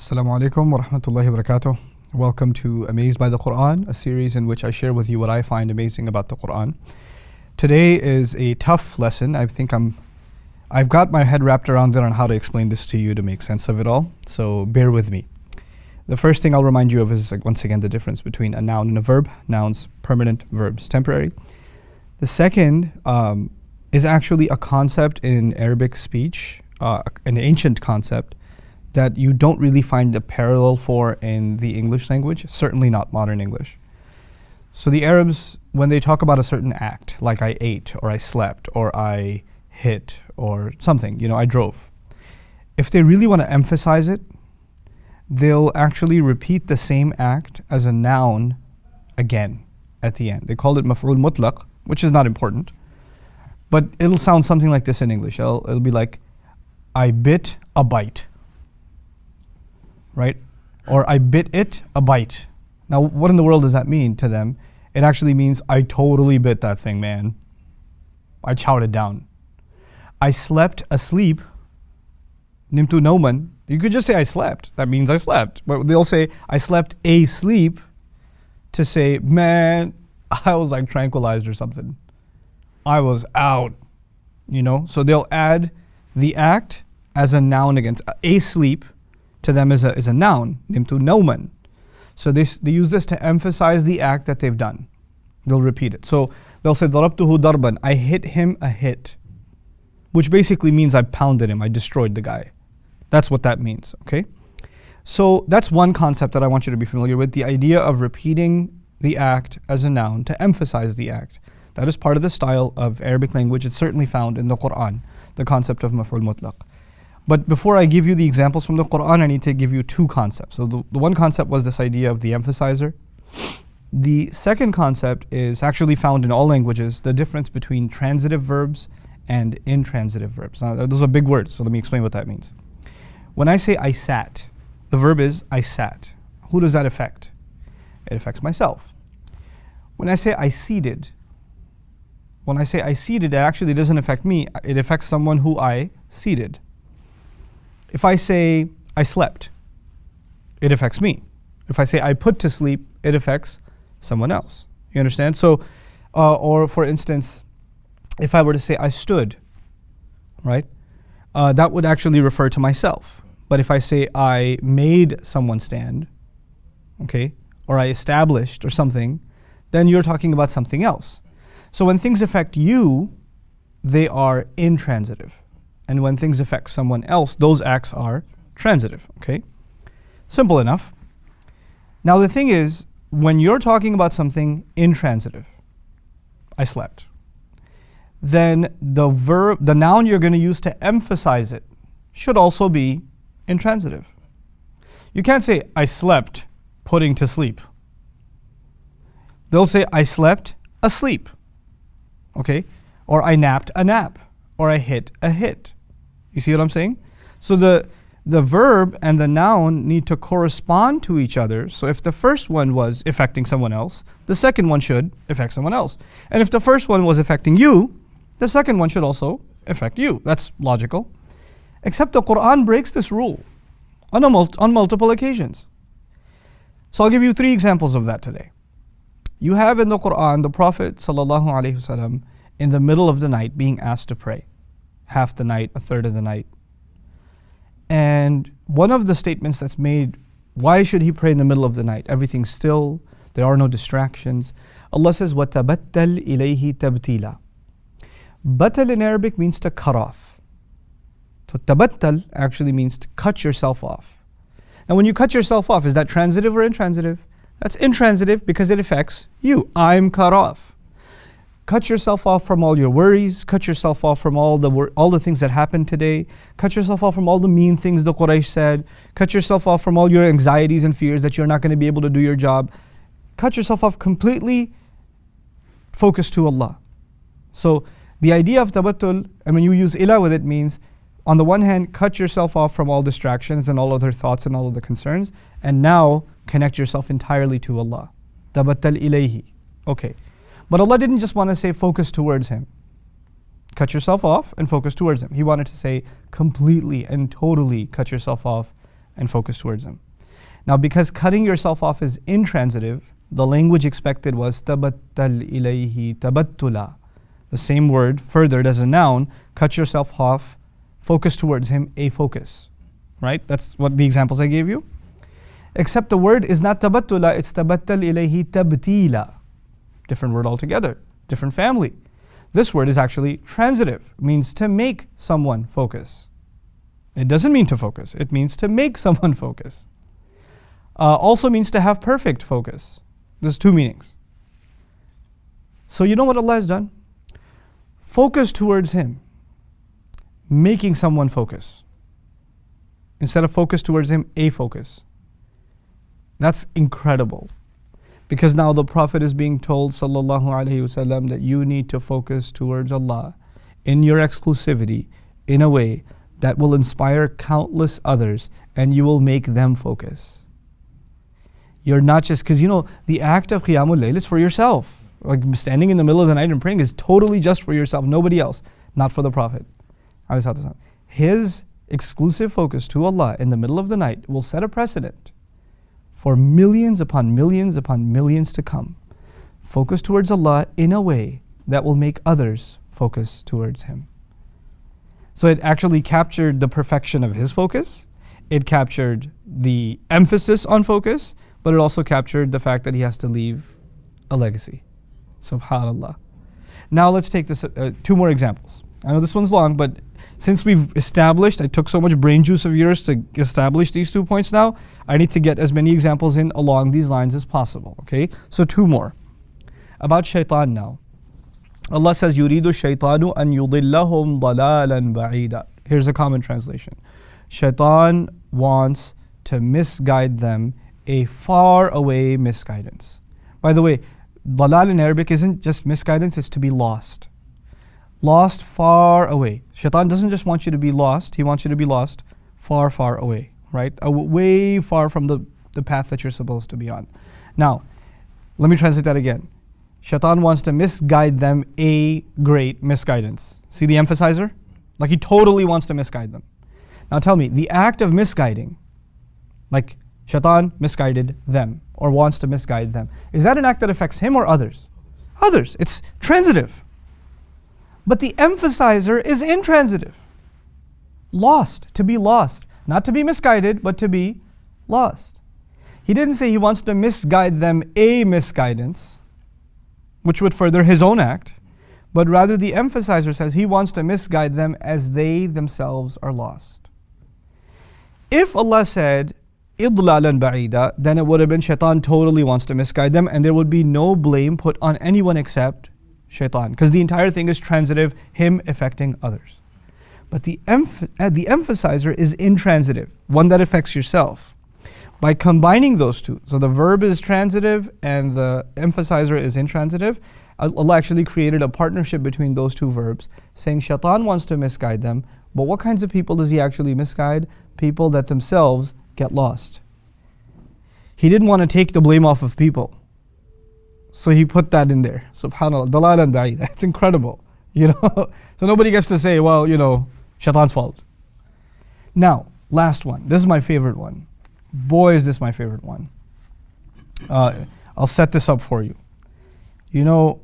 Assalamu alaikum wa rahmatullahi wa barakatuh. Welcome to Amazed by the Qur'an, a series in which I share with you what I find amazing about the Qur'an. Today is a tough lesson. I've got my head wrapped around it on how to explain this to you to make sense of it all, so bear with me. The first thing I'll remind you of is, once again, the difference between a noun and a verb. Nouns, permanent; verbs, temporary. The second is actually a concept in Arabic speech, an ancient concept that you don't really find a parallel for in the English language, certainly not modern English. So the Arabs, when they talk about a certain act, like I ate, or I slept, or I hit, or something, I drove, if they really want to emphasize it, they'll actually repeat the same act as a noun again at the end. They call it maf'ul mutlaq, which is not important, but it'll sound something like this in English. It'll be like, I bit a bite. Right? Or I bit it a bite. Now, what in the world does that mean to them? It actually means I totally bit that thing, man. I chowed it down. I slept asleep. Nimtu Nouman. You could just say I slept. That means I slept. But they'll say I slept asleep to say, man, I was like tranquilized or something. I was out. So they'll add the act as a noun against asleep. To them is a noun, nimtu Nouman. So they use this to emphasize the act that they've done. They'll repeat it. So they'll say, darabtuhu darban, I hit him a hit, which basically means I pounded him, I destroyed the guy. That's what that means, okay? So that's one concept that I want you to be familiar with, the idea of repeating the act as a noun to emphasize the act. That is part of the style of Arabic language. It's certainly found in the Qur'an, the concept of maf'ul mutlaq. But before I give you the examples from the Qur'an, I need to give you two concepts. So the one concept was this idea of the emphasizer. The second concept is actually found in all languages, the difference between transitive verbs and intransitive verbs. Now, those are big words, so let me explain what that means. When I say I sat, the verb is I sat. Who does that affect? It affects myself. When I say I seated, it actually doesn't affect me. It affects someone who I seated. If I say I slept, it affects me. If I say I put to sleep, it affects someone else. You understand? So, or for instance, if I were to say I stood, right? That would actually refer to myself. But if I say I made someone stand, okay, or I established or something, then you're talking about something else. So when things affect you, they are intransitive. And when things affect someone else, those acts are transitive, okay? Simple enough. Now the thing is, when you're talking about something intransitive, I slept, then the noun you're going to use to emphasize it should also be intransitive. You can't say, I slept putting to sleep. They'll say, I slept asleep, okay? Or I napped a nap, or I hit a hit. You see what I'm saying? So the verb and the noun need to correspond to each other. So if the first one was affecting someone else, the second one should affect someone else. And if the first one was affecting you, the second one should also affect you. That's logical. Except the Qur'an breaks this rule on multiple occasions. So I'll give you 3 examples of that today. You have in the Qur'an the Prophet ﷺ in the middle of the night being asked to pray. Half the night, a third of the night. And one of the statements that's made, why should he pray in the middle of the night? Everything's still, there are no distractions. Allah says, وَتَبَتَّلْ إِلَيْهِ تَبْتِيلًا. Batal in Arabic means to cut off. So tabattal actually means to cut yourself off. Now when you cut yourself off, is that transitive or intransitive? That's intransitive because it affects you. I'm cut off. Cut yourself off from all your worries. Cut yourself off from all the things that happened today. Cut yourself off from all the mean things the Quraysh said. Cut yourself off from all your anxieties and fears that you're not going to be able to do your job. Cut yourself off completely. Focus to Allah. So the idea of tabattul, and when you use ila with it, means on the one hand, cut yourself off from all distractions and all other thoughts and all other concerns, and now connect yourself entirely to Allah. Tabattal ilayhi. Okay. But Allah didn't just want to say focus towards Him. Cut yourself off and focus towards Him. He wanted to say completely and totally cut yourself off and focus towards him. Now, because cutting yourself off is intransitive, the language expected was tabattal ilayhi tabattula. The same word, furthered as a noun, cut yourself off, focus towards him, a focus. Right? That's what the examples I gave you. Except the word is not tabattula, it's tabattal ilayhi tabtila. Different word altogether, different family. This word is actually transitive, means to make someone focus. It doesn't mean to focus, it means to make someone focus. Also means to have perfect focus. There's two meanings. So you know what Allah has done? Focus towards him, making someone focus. Instead of focus towards him, a focus. That's incredible. Because now the Prophet is being told, sallallahu alaihi wasallam, that you need to focus towards Allah in your exclusivity in a way that will inspire countless others and you will make them focus. You're not just, because you know, the act of Qiyamul Layl is for yourself. Like standing in the middle of the night and praying is totally just for yourself, nobody else, not for the Prophet. His exclusive focus to Allah in the middle of the night will set a precedent for millions upon millions upon millions to come. Focus towards Allah in a way that will make others focus towards him. So it actually captured the perfection of his focus, it captured the emphasis on focus, but it also captured the fact that he has to leave a legacy. Subhanallah. Now let's take this two more examples. I know this one's long, but since we've established, I took so much brain juice of yours to establish these 2 points now, I need to get as many examples in along these lines as possible. Okay? So two more. About shaitan now. Allah says, يُرِيدُ الشَّيْطَانُ أَن يُضِلَّهُمْ ضَلَالًا بَعِيدًا. Here's a common translation. Shaitan wants to misguide them, a far away misguidance. By the way, dalal in Arabic isn't just misguidance, it's to be lost. Lost far away. Shaitan doesn't just want you to be lost, he wants you to be lost far, far away, right? Way far from the path that you're supposed to be on. Now, let me translate that again. Shaitan wants to misguide them, a great misguidance. See the emphasizer? Like he totally wants to misguide them. Now tell me, the act of misguiding, like Shaitan misguided them or wants to misguide them, is that an act that affects him or others? Others. It's transitive. But the emphasizer is intransitive. Lost, to be lost. Not to be misguided, but to be lost. He didn't say he wants to misguide them a misguidance, which would further his own act, but rather the emphasizer says he wants to misguide them as they themselves are lost. If Allah said, idlalan ba'ida, then it would have been Shaitan totally wants to misguide them and there would be no blame put on anyone except Shaitan, because the entire thing is transitive, him affecting others. But the emphasizer is intransitive, one that affects yourself. By combining those two, so the verb is transitive and the emphasizer is intransitive, Allah actually created a partnership between those two verbs, saying Shaitan wants to misguide them, but what kinds of people does he actually misguide? People that themselves get lost. He didn't want to take the blame off of people, so he put that in there. Subhanallah, dalalan ba'ida. It's incredible, you know. So nobody gets to say, well, you know, Shaitan's fault. Now, last one. This is my favorite one. Boy, is this my favorite one. I'll set this up for you. You know,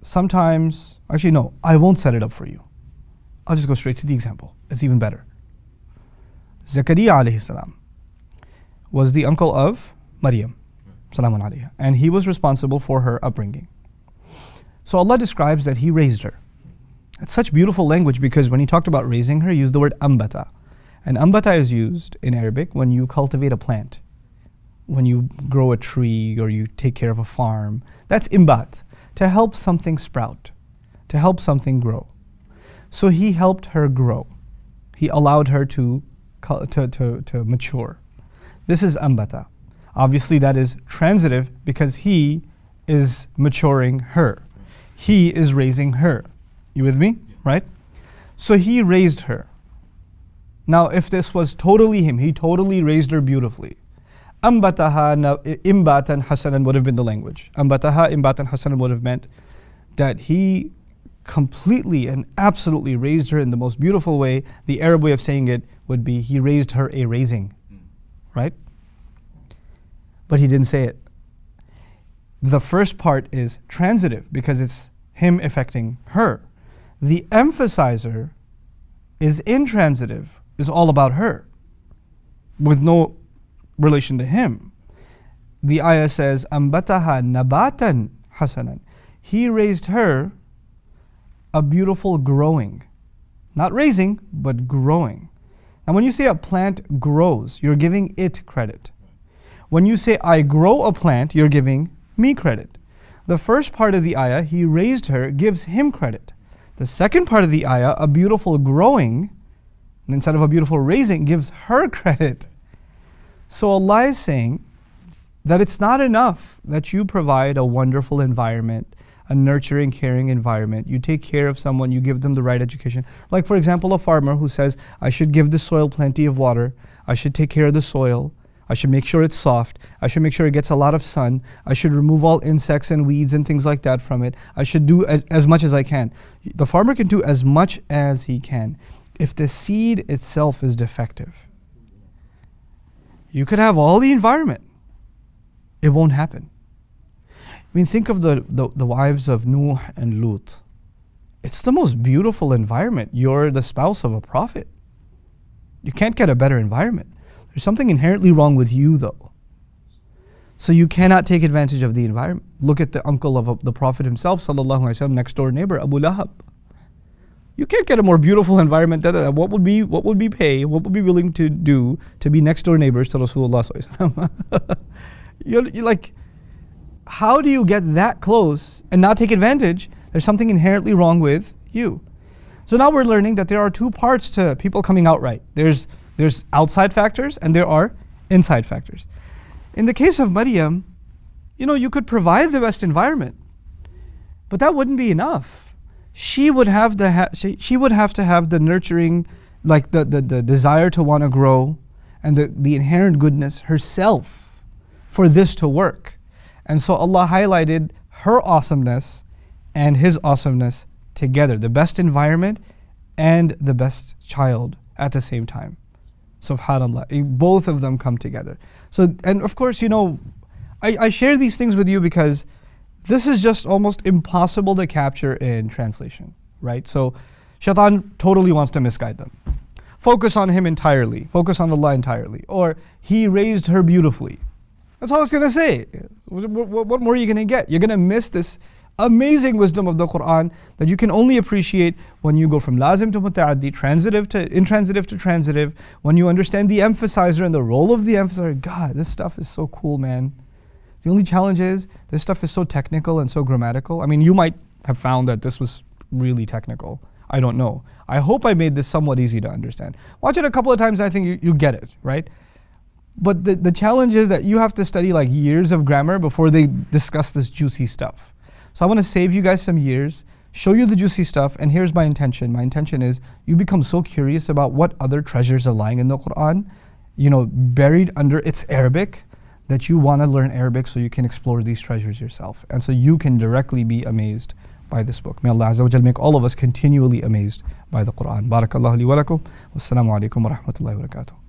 sometimes, actually no, I won't set it up for you. I'll just go straight to the example. It's even better. Zakaria alayhi salam was the uncle of Maryam, salamun alayha, and he was responsible for her upbringing. So Allah describes that he raised her. It's such beautiful language because when he talked about raising her, he used the word ambata. And ambata is used in Arabic when you cultivate a plant, when you grow a tree or you take care of a farm. That's imbat, to help something sprout, to help something grow. So he helped her grow. He allowed her to mature. This is ambata. Obviously that is transitive because he is maturing her. He is raising her. You with me? Right? So he raised her. Now if this was totally him, he totally raised her beautifully. Ambataha imbatan hasanan would have been the language. Ambataha imbatan hasanan would have meant that he completely and absolutely raised her in the most beautiful way. The Arab way of saying it would be he raised her a raising, right? But he didn't say it. The first part is transitive because it's him affecting her. The emphasizer is intransitive, is all about her, with no relation to him. The ayah says, أَنْبَتَهَا نَبَاتًا حَسَنًا. He raised her a beautiful growing. Not raising, but growing. And when you say a plant grows, you're giving it credit. When you say I grow a plant, you're giving me credit. The first part of the ayah, he raised her, gives him credit. The second part of the ayah, a beautiful growing, instead of a beautiful raising, gives her credit. So Allah is saying that it's not enough that you provide a wonderful environment, a nurturing, caring environment. You take care of someone, you give them the right education. Like for example, a farmer who says, I should give the soil plenty of water, I should take care of the soil, I should make sure it's soft, I should make sure it gets a lot of sun, I should remove all insects and weeds and things like that from it, I should do as much as I can. The farmer can do as much as he can. If the seed itself is defective, you could have all the environment, it won't happen. I mean, think of the wives of Nuh and Lut. It's the most beautiful environment. You're the spouse of a prophet. You can't get a better environment. There's something inherently wrong with you though. So you cannot take advantage of the environment. Look at the uncle of the Prophet himself, sallallahu alaihi wasallam, next door neighbor, Abu Lahab. You can't get a more beautiful environment than that. What would be willing to do to be next door neighbors to Rasulullah sallallahu alaihi wasallam? You're like, how do you get that close and not take advantage? There's something inherently wrong with you. So now we're learning that there are two parts to people coming out right. There's outside factors and there are inside factors. In the case of Maryam, you could provide the best environment, but that wouldn't be enough. She would have she would have to have the nurturing, like the desire to want to grow and the inherent goodness herself for this to work. And so Allah highlighted her awesomeness and his awesomeness together, the best environment and the best child at the same time. SubhanAllah, both of them come together. So, and of course, I share these things with you because this is just almost impossible to capture in translation, right? So Shaitan totally wants to misguide them. Focus on him entirely, focus on Allah entirely, or he raised her beautifully. That's all it's going to say. What more are you going to get? You're going to miss this amazing wisdom of the Qur'an that you can only appreciate when you go from lazim to muta'addi, transitive to intransitive to transitive, when you understand the emphasizer and the role of the emphasizer. God, this stuff is so cool, man. The only challenge is this stuff is so technical and so grammatical. I mean, you might have found that this was really technical. I don't know. I hope I made this somewhat easy to understand. Watch it a couple of times, I think you get it, right? But the challenge is that you have to study like years of grammar before they discuss this juicy stuff. So I want to save you guys some years, show you the juicy stuff, and here's my intention. My intention is you become so curious about what other treasures are lying in the Qur'an, buried under its Arabic, that you want to learn Arabic so you can explore these treasures yourself. And so you can directly be amazed by this book. May Allah Azza wa Jal make all of us continually amazed by the Qur'an. Barakallahu li wa lakum. Wassalamu alaikum wa rahmatullahi wa barakatuh.